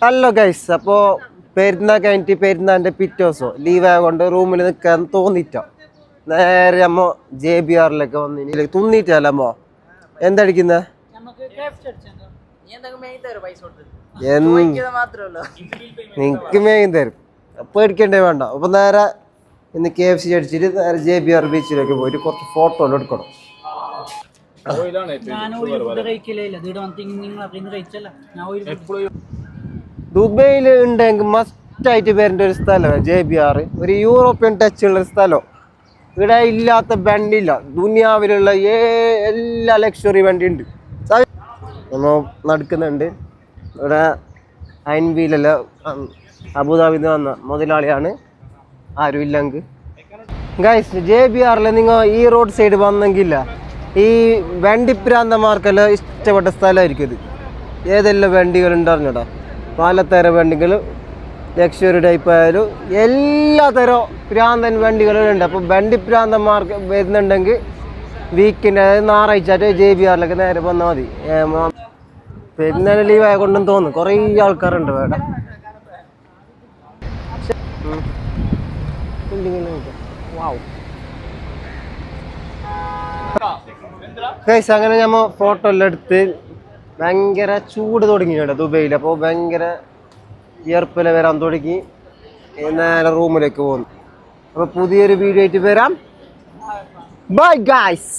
Hello guys, അപ്പോൾ പെരുന്നാൾ കഴിഞ്ഞിട്ട് പെരുന്നാളിൻ്റെ പിറ്റോസോ ലീവ് ആയതുകൊണ്ട് റൂമിൽ നിൽക്കാൻ തോന്നിയിട്ട നേരെ അമ്മ JBRലേക്ക് വന്നിനി തുന്നിട്ടല്ല അമ്മ എന്തടിക്കുന്നത് നിനക്ക് മേയും തരും പേടിക്കണ്ടേ വേണ്ട. അപ്പം നേരെ ഇന്ന് KFC അടിച്ചിട്ട് നേരെ JBR ബീച്ചിലേക്ക് പോയിട്ട് കുറച്ച് ഫോട്ടോ എടുക്കണം. ദുബൈയിൽ ഉണ്ടെങ്കിൽ മസ്റ്റായിട്ട് വരേണ്ട ഒരു സ്ഥലമാണ് JBR. ഒരു യൂറോപ്യൻ ടച്ച് ഉള്ള സ്ഥലം. ഇവിടെ ഇല്ലാത്ത വണ്ടിയില്ല. ദുനിയാവിലുള്ള എല്ലാ ലക്ഷറി വണ്ടി ഉണ്ട്. നമ്മൾ നടക്കുന്നുണ്ട്. ഇവിടെ അയൻവീലല്ല അബുദാബിയിൽ നിന്ന് വന്ന മുതലാളിയാണ്. ആരും ഇല്ലെങ്കിൽ ഗൈസ് JBRൽ നിങ്ങൾ ഈ റോഡ് സൈഡ് വന്നെങ്കില്ല ഈ വണ്ടിപ്രാന്തമാർക്കെല്ലാം ഇഷ്ടപ്പെട്ട സ്ഥലമായിരിക്കും ഇത്. ഏതെല്ലാം വണ്ടികൾ ഉണ്ടായിരുന്നോടാ, പലതരം വണ്ടികൾ, ലക്ഷറി ടൈപ്പ് ആയാലും എല്ലാ തരം പ്രാന്തൻ വണ്ടികളുണ്ട്. അപ്പോൾ വണ്ടിപ്രാന്തന്മാർക്ക് വരുന്നുണ്ടെങ്കിൽ വീക്കെൻഡ് അതായത് ഞായറാഴ്ച JBRലൊക്കെ നേരെ വന്നാൽ മതി. പെരുന്നാൾ ലീവ് ആയതുകൊണ്ടെന്ന് തോന്നുന്നു കുറേ ആൾക്കാരുണ്ട് വേണ്ട. ഗൈസ് അങ്ങനെ നമ്മൾ ഫോട്ടോ എല്ലാം എടുത്ത് ഭയങ്കര ചൂട് തുടങ്ങി കേട്ടോ ദുബൈയിൽ. അപ്പോൾ ഭയങ്കര വിയർപ്പിൽ വരാൻ തുടങ്ങി. നേരെ റൂമിലേക്ക് പോകുന്നു. അപ്പോൾ പുതിയൊരു വീഡിയോ ആയിട്ട് വരാം. Bye guys.